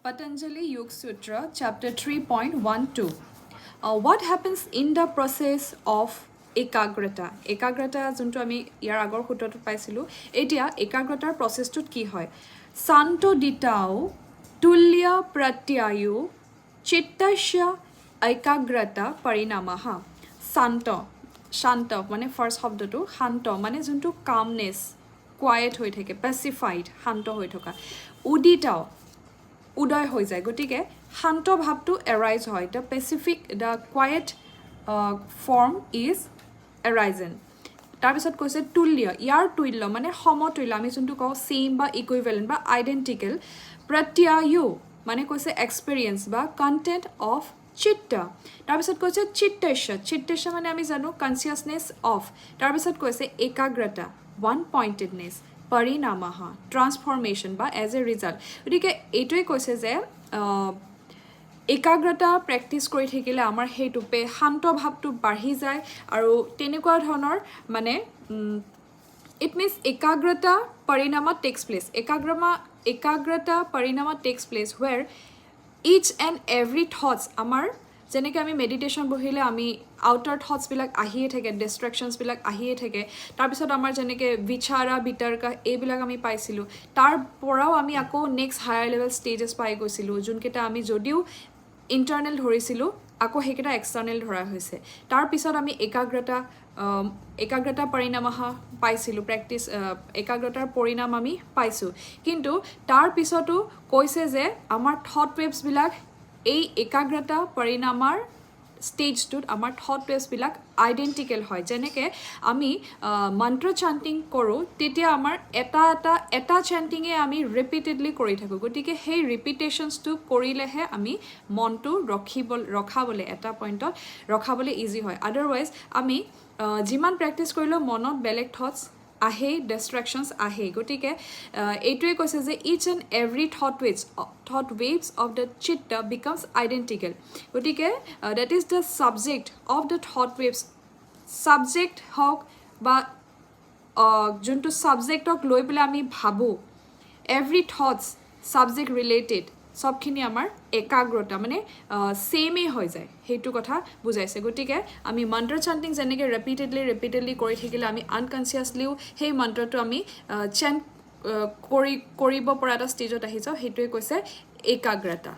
Patanjali Yoga Sutra, chapter 3.12. What happens in the process of ekagrata? Ekagrata junto ami yar agor hutoto paisilu. Etia ekagratar process tut ki hoy? Santo ditao tulya pratyayu chittasya ekagrata parinamaha. Shanta মানে first শব্দটো শান্ত মানে যোনটো calmness quite হৈ থাকে পেসিফাইড শান্ত হৈ থকা উদিতাও উদয় হৈ যায় গতিকে শান্ত ভাৱটো এৰাইজ হয় the Pacific the quiet form is arisen তাৰপিছত কৈছে তুল্য ইয়াৰ তুল্য মানে সমতুল্য আমি যোনটো কওঁ সেম বা ইকুইভেলেন্ট বা আইডেন্টিকেল প্ৰত্যায়ু মানে কৈছে এক্সপেৰিয়েন্স বা কন্টেন্ট অফ চিত্তা তাৰপিছত কৈছে চিত্তেশ মানে আমি জানো কনসিয়াসনেস অফ তাৰপিছত কৈছে একাগ্ৰতা ওয়ান পইণ্টেডনেস পৰিণামহ ট্ৰান্সফৰমেশ্যন বা এজ এ ৰিজাল্ট গতিকে এইটোৱে কৈছে যে একাগ্ৰতা প্ৰেক্টিছ কৰি থাকিলে আমাৰ হেতুপে শান্ত ভাৱটো বাঢ়ি যায় আৰু তেনেকুৱা ধৰণৰ মানে ইট মিন্স একাগ্ৰতা পৰিণামত টেক্স প্লেচ একাগ্ৰতা পৰিণামত takes place where each and every thoughts আমাৰ যেনেকৈ আমি মেডিটেশ্যন বহিলে আমি আউটাৰ থটছবিলাক আহিয়ে থাকে ডিষ্ট্ৰেকশ্যনছবিলাক আহিয়ে থাকে তাৰপিছত আমাৰ যেনেকৈ বিচাৰা বিতৰ্কা এইবিলাক আমি পাইছিলোঁ তাৰ পৰাও আমি আকৌ নেক্সট হায়াৰ লেভেল ষ্টেজেছ পাই গৈছিলোঁ যোনকেইটা আমি যদিও ইণ্টাৰনেল ধৰিছিলোঁ আকৌ সেইকেইটা এক্সটাৰ্নেল ধৰা হৈছে তাৰপিছত আমি একাগ্ৰতা পৰিণামহ পাইছিলোঁ প্ৰেক্টিছ একাগ্ৰতাৰ পৰিণাম আমি পাইছোঁ কিন্তু তাৰ পিছতো কৈছে যে আমাৰ থট ৱেভছবিলাক এই একাগ্ৰতা পৰিণামৰ ষ্টেজটোত আমাৰ থট ৱেভছবিলাক আইডেন্টিকেল হয় যেনেকৈ আমি মন্ত্ৰ চান্টিং কৰোঁ তেতিয়া আমাৰ এটা চান্টিঙে আমি ৰিপিটেডলি কৰি থাকোঁ গতিকে সেই ৰিপিটেশ্যনছটো কৰিলেহে আমি মনটো ৰখাবলৈ এটা পইণ্টত ৰখাবলৈ ইজি হয় আদাৰৱাইজ আমি যিমান প্ৰেক্টিছ কৰিলেও মনত বেলেগ থটছ আহে ডিষ্ট্ৰেকশ্যনছ আহে গতিকে এইটোৱে কৈছে যে each and every thought waves of the চিত্তা বিকামছ আইডেন্টিকেল গতিকে that is the subject of the thought waves subject হওক বা যোনটো ছাবজেক্টক লৈ পেলাই আমি ভাবোঁ এভৰি থটছ ছাবজেক্ট ৰিলেটেড সবখিনি আমাৰ একাগ্ৰতা মানে সেমেই হৈ যায় সেইটো কথা বুজাইছে গতিকে আমি মন্ত্ৰ চান্টিং যেনেকৈ ৰিপিটেডলি কৰি থাকিলে আমি আনকনচিয়াছলিও সেই মন্ত্ৰটো আমি চেণ্ট কৰিব পৰা এটা ষ্টেজত আহি যাওঁ সেইটোৱে কৈছে একাগ্ৰতা